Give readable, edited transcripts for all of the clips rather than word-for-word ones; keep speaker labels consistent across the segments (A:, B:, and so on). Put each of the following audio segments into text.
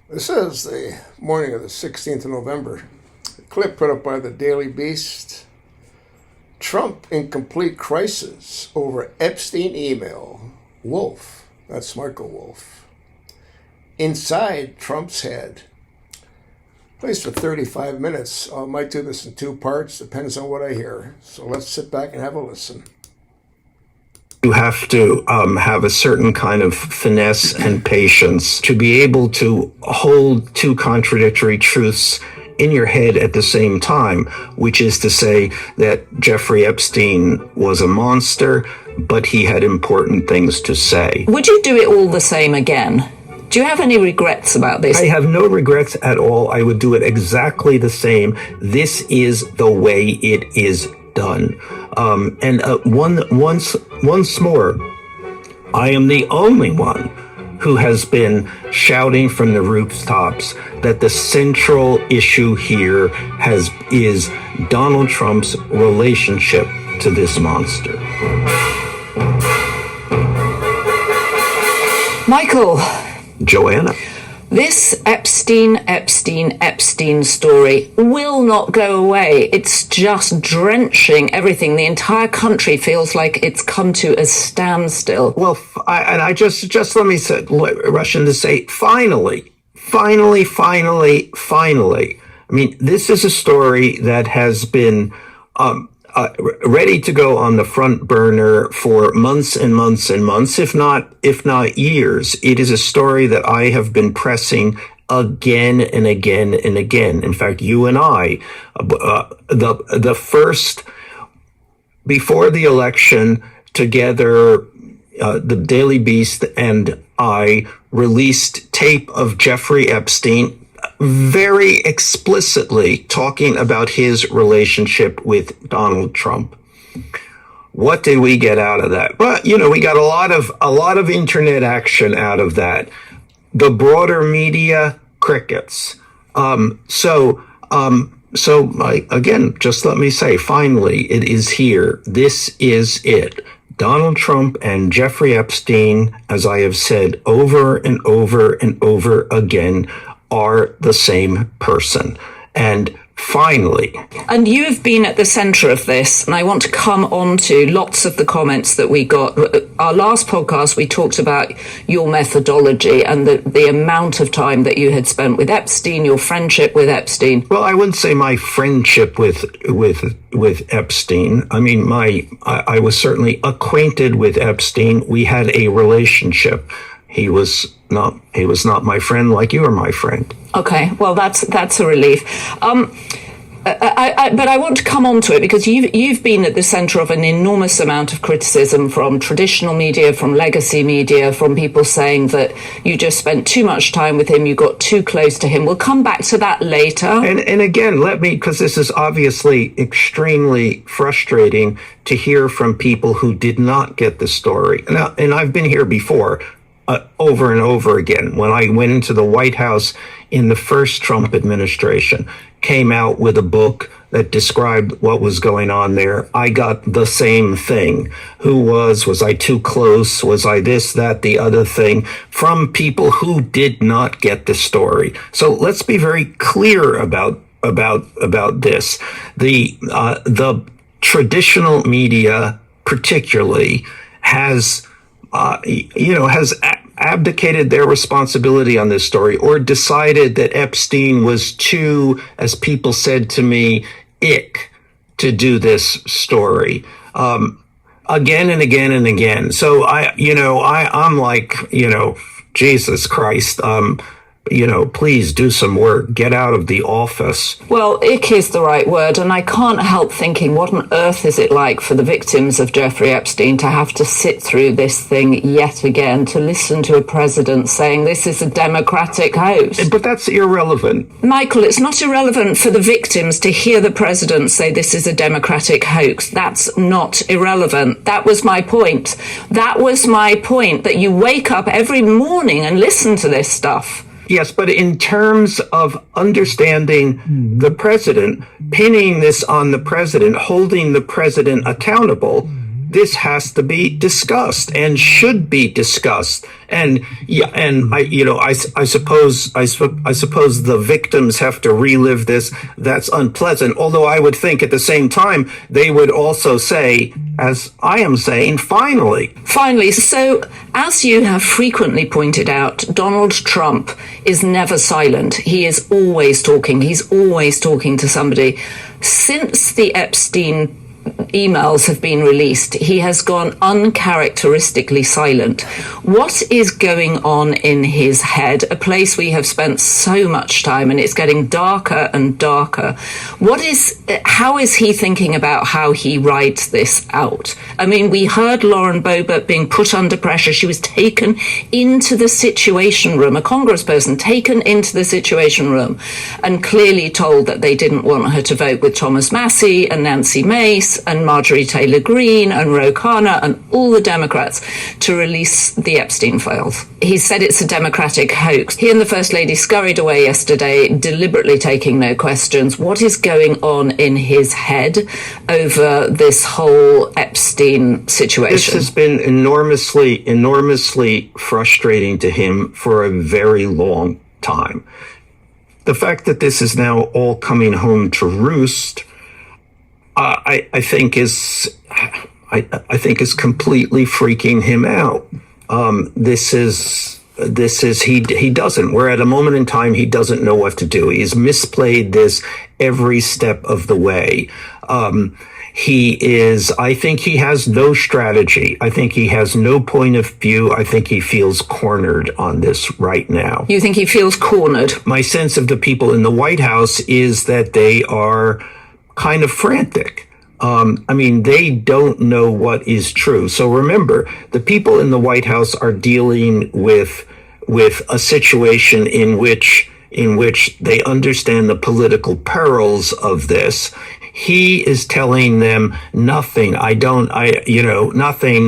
A: This is the morning of the 16th of November. A clip put up by the Daily Beast. Trump in complete crisis over Epstein email. Wolff, that's Michael Wolff. Inside Trump's head. Plays for 35 minutes. I might do this in two parts, depends on what I hear. So let's sit back and have a listen.
B: You have to have a certain kind of finesse and patience to be able to hold two contradictory truths in your head at the same time, which is to say that Jeffrey Epstein was a monster, but he had important things to say.
C: Would you do it all the same again? Do you have any regrets about this?
B: I have no regrets at all. I would do it exactly the same. This is the way it is done. Once more, I am the only one who has been shouting from the rooftops that the central issue here is Donald Trump's relationship to this monster.
C: Michael.
B: Joanna.
C: This Epstein story will not go away. It's just drenching everything. The entire country feels like it's come to a standstill.
B: Well, I just let me rush in to say, finally. I mean, this is a story that has been ready to go on the front burner for months and months and months, if not years. It is a story that I have been pressing again and again and again. In fact, you and I, the first, before the election, together, the Daily Beast and I released tape of Jeffrey Epstein very explicitly talking about his relationship with Donald Trump. What did we get out of that? Well, we got a lot of internet action out of that. The broader media, crickets. Again, just let me say, finally, it is here. This is it. Donald Trump and Jeffrey Epstein, as I have said over and over and over again, are the same person. And finally.
C: And you have been at the center of this, and I want to come on to lots of the comments that we got. Our last podcast, we talked about your methodology and the amount of time that you had spent with Epstein, your friendship with Epstein.
B: Well, I wouldn't say my friendship with Epstein. I mean, I was certainly acquainted with Epstein. We had a relationship. He was not my friend like you are my friend.
C: Okay, well, that's a relief. But I want to come on to it because you've been at the center of an enormous amount of criticism from traditional media, from legacy media, from people saying that you just spent too much time with him, you got too close to him. We'll come back to that later.
B: And again, because this is obviously extremely frustrating to hear from people who did not get the story. And I've been here before. Over and over again. When I went into the White House in the first Trump administration, came out with a book that described what was going on there, I got the same thing. Was I too close? Was I this, that, the other thing? From people who did not get the story. So let's be very clear about this. The traditional media particularly has abdicated their responsibility on this story or decided that Epstein was too, as people said to me, ick to do this story. Again and again and again. So I'm like, Jesus Christ, please do some work. Get out of the office.
C: Well, ick is the right word, and I can't help thinking, what on earth is it like for the victims of Jeffrey Epstein to have to sit through this thing yet again, to listen to a president saying this is a Democratic hoax?
B: But that's irrelevant.
C: Michael, it's not irrelevant for the victims to hear the president say this is a Democratic hoax. That's not irrelevant. That was my point. That you wake up every morning and listen to this stuff.
B: Yes, but in terms of understanding the president, pinning this on the president, holding the president accountable, this has to be discussed and should be discussed. And yeah, and I suppose the victims have to relive this. That's unpleasant. Although I would think at the same time they would also say, as I am saying, finally.
C: So as you have frequently pointed out, Donald Trump is never silent. He is always talking. He's always talking to somebody. Since the Epstein emails have been released, he has gone uncharacteristically silent. What is going on in his head? A place we have spent so much time, and it's getting darker and darker. How is he thinking about how he rides this out? I mean, we heard Lauren Boebert being put under pressure. She was taken into the Situation Room, a congressperson taken into the Situation Room, and clearly told that they didn't want her to vote with Thomas Massie and Nancy Mace and Marjorie Taylor Greene and Ro Khanna and all the Democrats to release the Epstein files. He said it's a Democratic hoax. He and the First Lady scurried away yesterday, deliberately taking no questions. What is going on in his head over this whole Epstein situation?
B: This has been enormously frustrating to him for a very long time. The fact that this is now all coming home to roost, I think is completely freaking him out. He doesn't. We're at a moment in time he doesn't know what to do. He's misplayed this every step of the way. I think he has no strategy. I think he has no point of view. I think he feels cornered on this right now.
C: You think he feels cornered?
B: My sense of the people in the White House is that they are kind of frantic. They don't know what is true. So remember, the people in the White House are dealing with a situation in which they understand the political perils of this. He is telling them nothing. Nothing,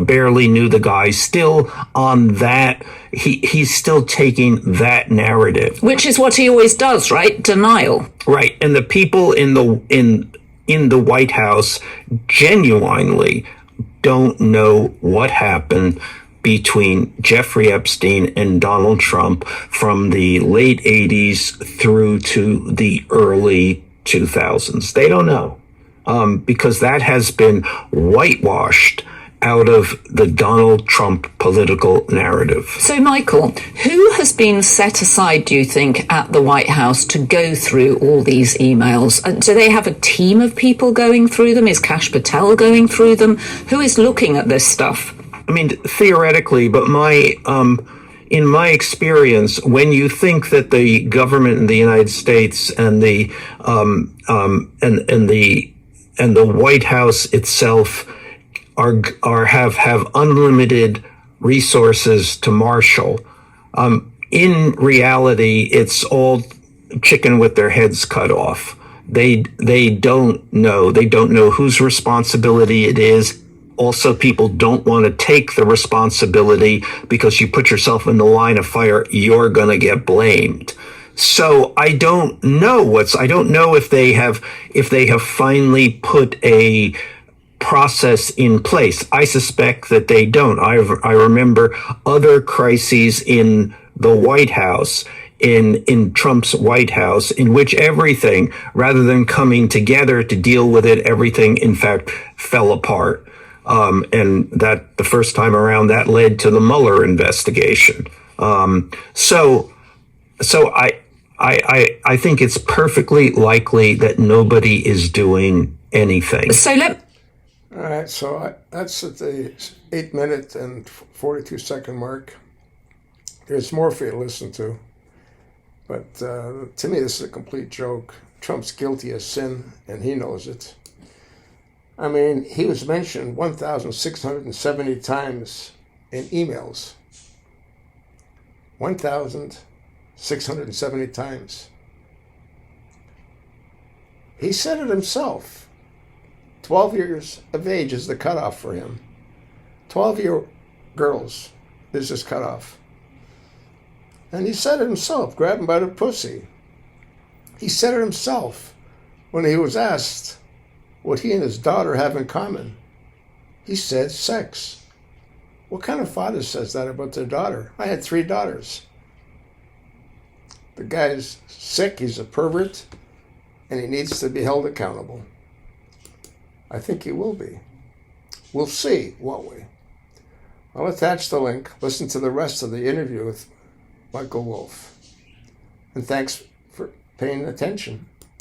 B: barely knew the guy. Still on that, he's still taking that narrative.
C: Which is what he always does, right? Denial.
B: Right. And the people in the White House genuinely don't know what happened between Jeffrey Epstein and Donald Trump from the late 80s through to the early 2000s. They don't know, because that has been whitewashed out of the Donald Trump political narrative.
C: So, Michael, who has been set aside, do you think, at the White House to go through all these emails? Do they have a team of people going through them? Is Kash Patel going through them? Who is looking at this stuff?
B: Theoretically, but in my experience, when you think that the government in the United States and the White House itself have unlimited resources to marshal, in reality, it's all chicken with their heads cut off. They don't know whose responsibility it is. Also, people don't want to take the responsibility because you put yourself in the line of fire, you're going to get blamed. So I don't know if they have finally put a process in place. I suspect that they don't. I remember other crises in the White House, in Trump's White House, in which everything, rather than coming together to deal with it, everything in fact fell apart. And that the first time around that led to the Mueller investigation. So I think it's perfectly likely that nobody is doing anything.
A: All right, so that's at the 8-minute and 42-second mark. There's more for you to listen to. But to me, this is a complete joke. Trump's guilty as sin, and he knows it. He was mentioned 1,670 times in emails. 1,670 times. He said it himself. 12 years of age is the cutoff for him. 12-year girls is his cutoff. And he said it himself, grab him by the pussy. He said it himself when he was asked what he and his daughter have in common. He said sex. What kind of father says that about their daughter? I had 3 daughters. The guy's sick, he's a pervert, and he needs to be held accountable. I think he will be. We'll see, won't we? I'll attach the link. Listen to the rest of the interview with Michael Wolff. And thanks for paying attention.